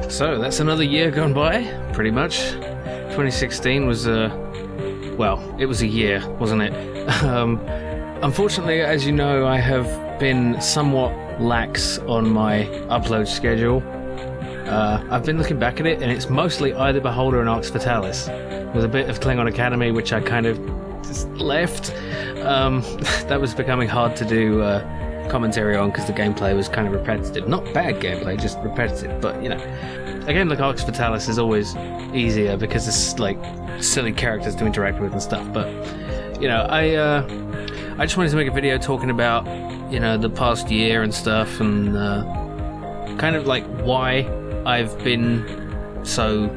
So that's another year gone by, pretty much. 2016 was well, it was a year, wasn't it? Unfortunately, as you know, I have been somewhat lax on my upload schedule. I've been looking back at it, and it's mostly either Beholder and Arx Fatalis, with a bit of Klingon Academy, which I kind of just left. That was becoming hard to do commentary on because the gameplay was kind of repetitive. Not bad gameplay, just repetitive, but you know. Again, like Arx Fatalis is always easier because it's like silly characters to interact with and stuff, but you know, I just wanted to make a video talking about, you know, the past year and stuff, and kind of like why I've been so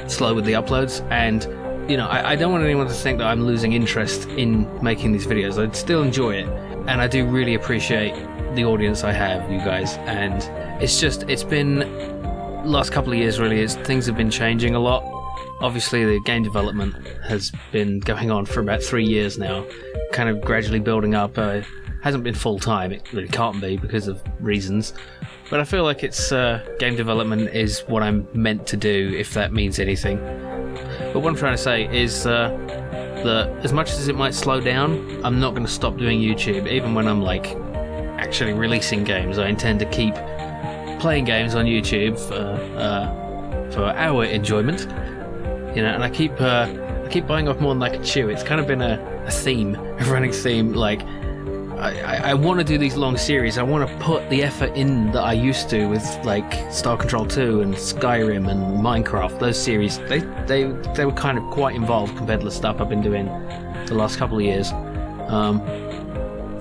slow with the uploads. And you know, I don't want anyone to think that I'm losing interest in making these videos. I still enjoy it, and I do really appreciate the audience I have, you guys. And it's been last couple of years really, things have been changing a lot. Obviously the game development has been going on for about 3 years now, kind of gradually building up. Hasn't been full time, it really can't be because of reasons, but I feel like it's game development is what I'm meant to do, if that means anything. But what I'm trying to say is that as much as it might slow down, I'm not going to stop doing YouTube, even when I'm like actually releasing games. I intend to keep playing games on YouTube for our enjoyment, you know. And I keep buying off more than I can chew. It's kind of been a theme, a running theme. Like I want to do these long series. I want to put the effort in that I used to with like Star Control 2 and Skyrim and Minecraft. Those series, they were kind of quite involved compared to the stuff I've been doing the last couple of years.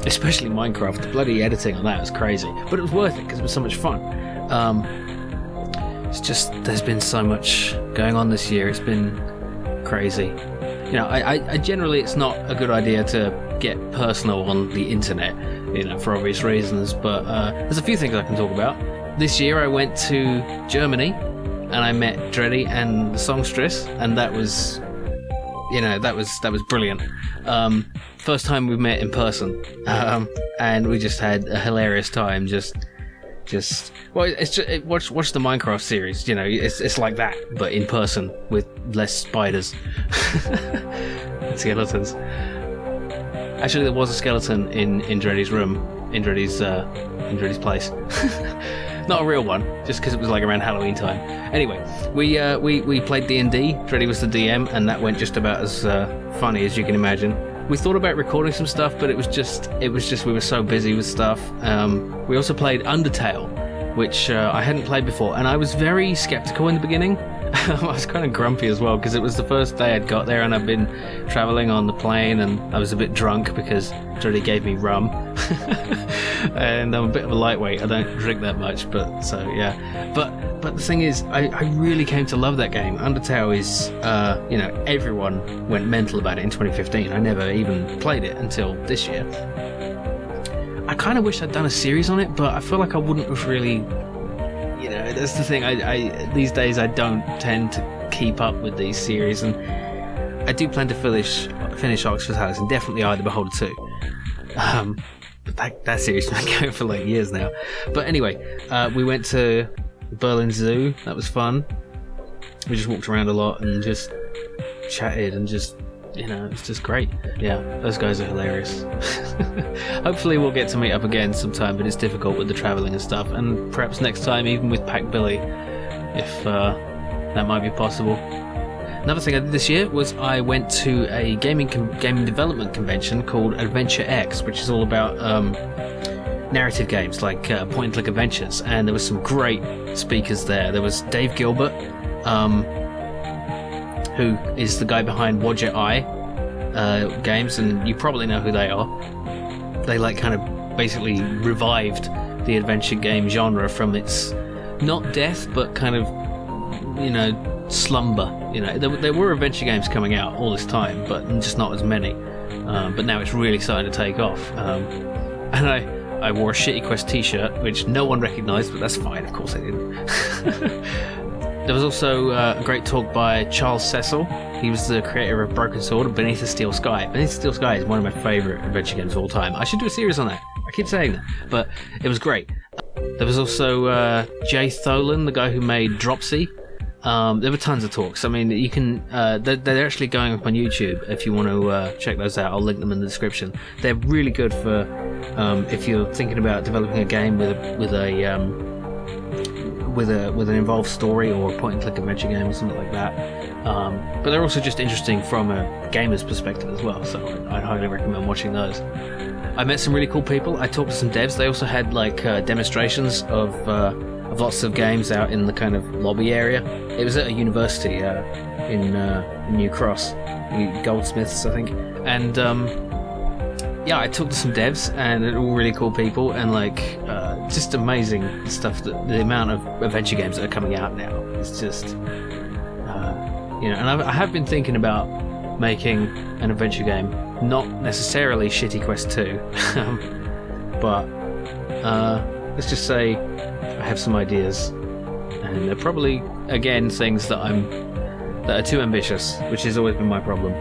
Especially Minecraft, the bloody editing on that was crazy, but it was worth it because it was so much fun. It's just there's been so much going on this year. It's been crazy. You know, I generally, it's not a good idea to get personal on the internet, you know, for obvious reasons, but there's a few things I can talk about. This year I went to Germany and I met Dreddy and the songstress, and that was, you know, that was brilliant. First time we've met in person, and we just had a hilarious time. Well, it's just watch the Minecraft series. You know, it's like that, but in person with less spiders and skeletons. Actually, there was a skeleton in Dreddy's room, in Dreddy's place. Not a real one, just because it was like around Halloween time. Anyway, we played D&D. Dreddy was the DM, and that went just about as funny as you can imagine. We thought about recording some stuff, but it was just we were so busy with stuff. We also played Undertale, which I hadn't played before, and I was very skeptical in the beginning. I was kind of grumpy as well because it was the first day I'd got there, and I'd been traveling on the plane, and I was a bit drunk because Jodie gave me rum. And I'm a bit of a lightweight, I don't drink that much, but so yeah. But the thing is, I really came to love that game. Undertale is, you know, everyone went mental about it in 2015. I never even played it until this year. I kind of wish I'd done a series on it, but I feel like I wouldn't have really, you know, that's the thing. I these days I don't tend to keep up with these series, and I do plan to finish Arx Fatalis and definitely Eye of the Beholder 2. But that series has been going for like years now. But anyway, we went to Berlin Zoo. That was fun. We just walked around a lot and just chatted and just, you know, it's just great. Yeah, those guys are hilarious. Hopefully we'll get to meet up again sometime, but it's difficult with the travelling and stuff, and perhaps next time even with Pack Billy, if that might be possible. Another thing I did this year was I went to a gaming development convention called AdventureX, which is all about narrative games like point-and-click adventures, and there was some great speakers there. There was Dave Gilbert, who is the guy behind Wadjet Eye games, and you probably know who they are. They like kind of basically revived the adventure game genre from its not death, but kind of, you know, slumber. You know, there were adventure games coming out all this time, but just not as many. But now it's really starting to take off. And I wore a Shitty Quest t-shirt, which no one recognised, but that's fine, of course I didn't. There was also a great talk by Charles Cecil. He was the creator of Broken Sword and Beneath the Steel Sky. Beneath the Steel Sky is one of my favourite adventure games of all time. I should do a series on that. I keep saying that, but it was great. There was also Jay Tholen, the guy who made Dropsy. There were tons of talks. I mean, you can. They're actually going up on YouTube. If you want to check those out, I'll link them in the description. They're really good for if you're thinking about developing a game with an involved story or a point-and-click adventure game or something like that. But they're also just interesting from a gamer's perspective as well. So I'd highly recommend watching those. I met some really cool people. I talked to some devs. They also had like demonstrations of lots of games out in the kind of lobby area. It was at a university in New Cross, Goldsmiths, I think. And yeah, I talked to some devs, and they're all really cool people, and like just amazing stuff. That the amount of adventure games that are coming out now is just, you know. And I have been thinking about making an adventure game, not necessarily Shitty Quest 2, but let's just say I have some ideas, and they're probably again things that are too ambitious, which has always been my problem.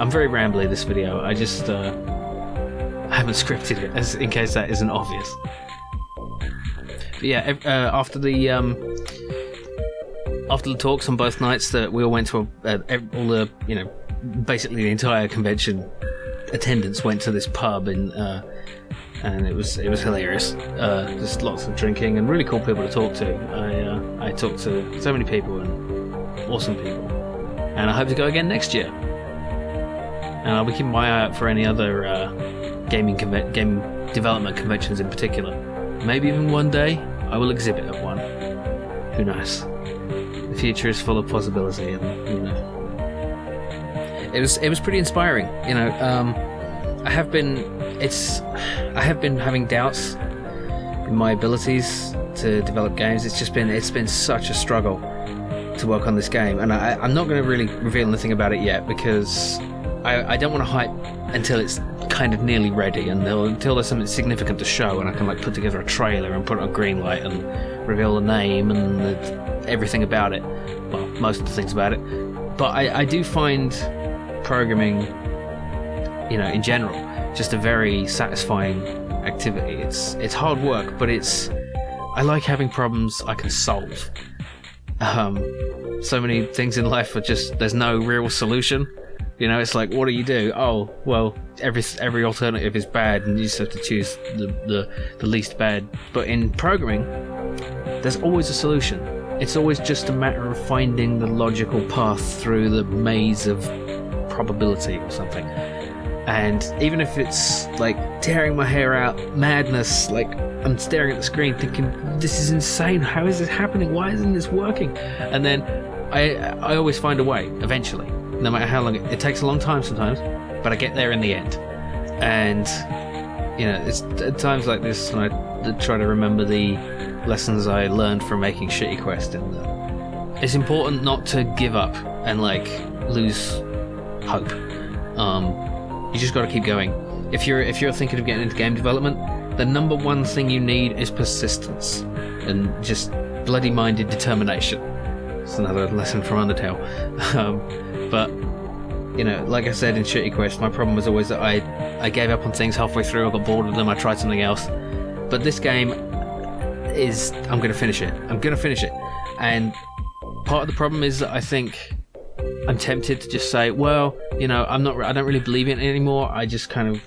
I'm very rambly this video. I just I haven't scripted it, as in case that isn't obvious. But yeah, after the talks on both nights, that we all went to all the, you know, basically the entire convention attendance went to this pub and it was hilarious. Just lots of drinking and really cool people to talk to. I talked to so many people and awesome people, and I hope to go again next year. And I'll be keeping my eye out for any other game development conventions in particular. Maybe even one day I will exhibit at one. Who knows? The future is full of possibility, and you know, it was pretty inspiring. You know, I have been having doubts in my abilities to develop games. It's been such a struggle to work on this game, and I'm not going to really reveal anything about it yet, because I don't want to hype until it's kind of nearly ready, and until there's something significant to show, and I can like put together a trailer and put it on green light and reveal the name and everything about it. Well, most of the things about it. But I do find programming, you know, in general, just a very satisfying activity. It's hard work, but I like having problems I can solve. So many things in life are just, there's no real solution. You know, it's like, what do you do? Oh, well, every alternative is bad, and you just have to choose the least bad. But in programming, there's always a solution. It's always just a matter of finding the logical path through the maze of probability or something. And even if it's like tearing my hair out, madness, like I'm staring at the screen thinking, this is insane, how is this happening, why isn't this working? And then I always find a way, eventually. No matter how long it takes a long time sometimes, but I get there in the end. And you know, it's at times like this when I try to remember the lessons I learned from making Shitty Quest, and it's important not to give up and like lose hope. You just got to keep going. If you're thinking of getting into game development, the number one thing you need is persistence and just bloody-minded determination. It's another lesson from Undertale. But you know, like I said in Shitty Quest, my problem was always that I gave up on things halfway through. I got bored of them. I tried something else. But this game is, I'm going to finish it. And part of the problem is that I think I'm tempted to just say, well, you know, I don't really believe in it anymore. I kind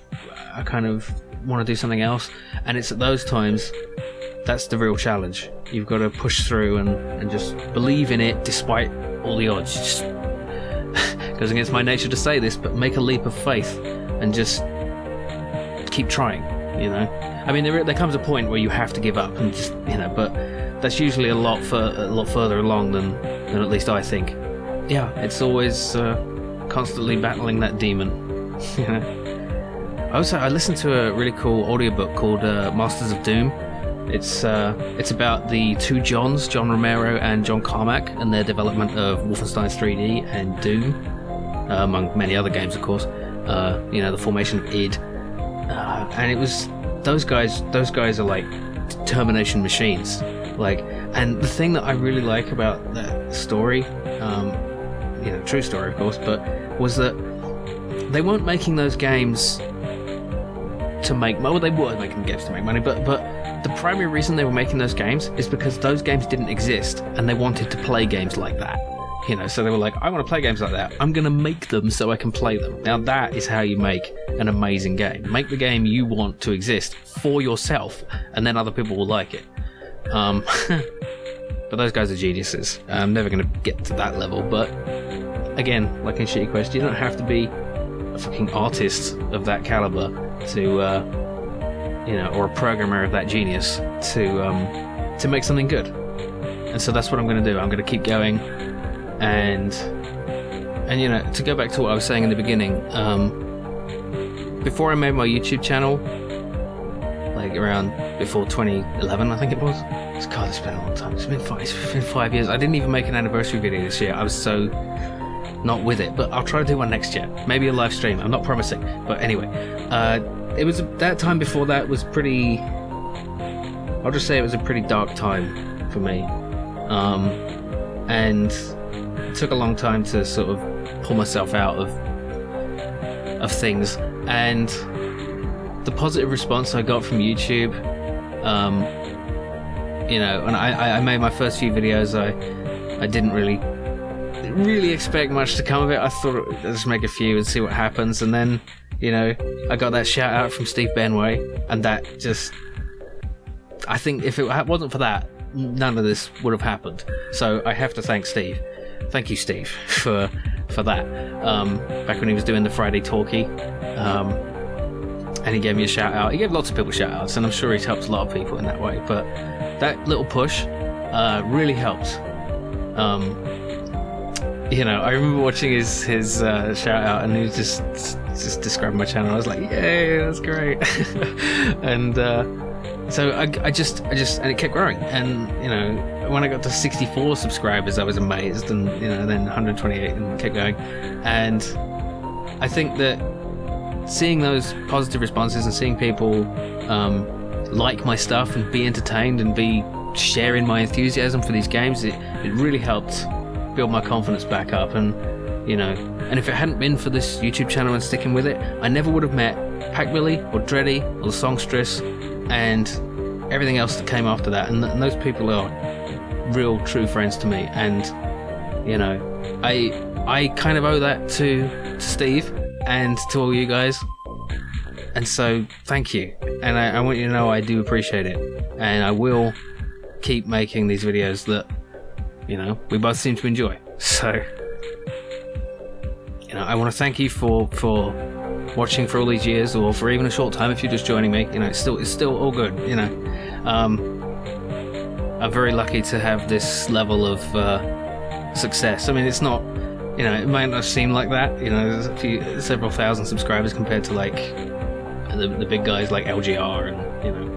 of want to do something else. And it's at those times that's the real challenge. You've got to push through and just believe in it despite all the odds. Just goes against my nature to say this, but make a leap of faith and just keep trying, you know. I mean, there comes a point where you have to give up and just, you know, but that's usually a lot further along than at least I think. Yeah, it's always constantly battling that demon. You know. I listened to a really cool audiobook called Masters of Doom. It's about the two Johns, John Romero and John Carmack, and their development of Wolfenstein 3D and Doom, among many other games, of course. You know, the formation of id, and it was those guys are like determination machines. Like, and the thing that I really like about that story, you know, true story, of course, but was that they weren't making those games to make money. Well, they were making games to make money, but the primary reason they were making those games is because those games didn't exist, and they wanted to play games like that. You know, so they were like, I want to play games like that. I'm going to make them so I can play them. Now that is how you make an amazing game. Make the game you want to exist for yourself, and then other people will like it. But those guys are geniuses. I'm never going to get to that level, but again, like in Shitty Quest, you don't have to be a fucking artist of that caliber to, you know, or a programmer of that genius to make something good. And so that's what I'm going to do. I'm going to keep going. And you know, to go back to what I was saying in the beginning, before I made my YouTube channel, like around before 2011, I think it was. God, it's been a long time. It's been 5 years. I didn't even make an anniversary video this year. I was so not with it, but I'll try to do one next year. Maybe a live stream. I'm not promising, but anyway, it was that time before that was pretty. I'll just say it was a pretty dark time for me, and it took a long time to sort of pull myself out of things. And the positive response I got from YouTube, you know, and I made my first few videos. I didn't really expect much to come of it. I thought I'd just make a few and see what happens. And then, you know, I got that shout out from Steve Benway, and that just, I think if it wasn't for that, none of this would have happened. So I have to thank Steve. Thank you, Steve, for that. Back when he was doing the Friday Talkie, and he gave me a shout out. He gave lots of people shout outs, and I'm sure he's helped a lot of people in that way. But that little push really helped. You know, I remember watching his shout out, and he was just describing my channel. I was like, yay, that's great. And so I just and it kept growing. And you know, when I got to 64 subscribers, I was amazed, and you know, then 128, and kept going. And I think that seeing those positive responses and seeing people like my stuff and be entertained and be sharing my enthusiasm for these games, it really helped build my confidence back up. And you know, and if it hadn't been for this YouTube channel and sticking with it, I never would have met Packbilly or Dreddy or the Songstress and everything else that came after that. And those people are real true friends to me. And you know, I kind of owe that to Steve and to all you guys. And so thank you. And I want you to know I do appreciate it. And I will keep making these videos that, you know, we both seem to enjoy. So, you know, I want to thank you for watching for all these years, or for even a short time if you're just joining me. You know, it's still all good. You know, I'm very lucky to have this level of success. I mean, it's not, you know, it might not seem like that. You know, there's several thousand subscribers compared to like the big guys like LGR, and you know,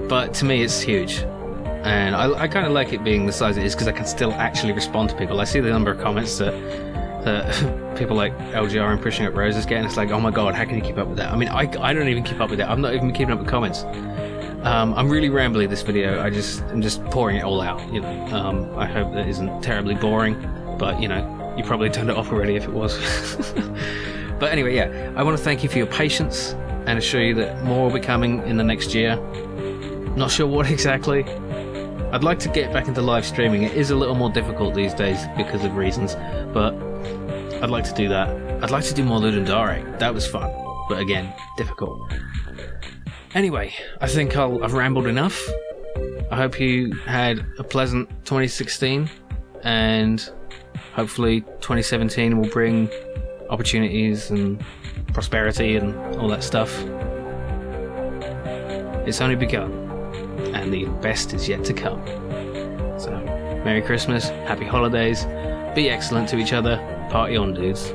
but to me it's huge. And I kind of like it being the size it is, because I can still actually respond to people. I see the number of comments that people like LGR and Pushing Up Roses get, and it's like, oh my god, how can you keep up with that? I mean, I don't even keep up with that. I'm not even keeping up with comments. I'm really rambly this video. I'm just pouring it all out, you know. I hope that isn't terribly boring, but you know, you probably turned it off already if it was. But anyway, yeah, I want to thank you for your patience and assure you that more will be coming in the next year. Not sure what exactly. I'd like to get back into live streaming. It is a little more difficult these days because of reasons, but I'd like to do that. I'd like to do more Ludendare. That was fun, but again, difficult. Anyway, I think I've rambled enough. I hope you had a pleasant 2016, and hopefully 2017 will bring opportunities and prosperity and all that stuff. It's only begun, and the best is yet to come. So, Merry Christmas, Happy Holidays, be excellent to each other, party on, dudes.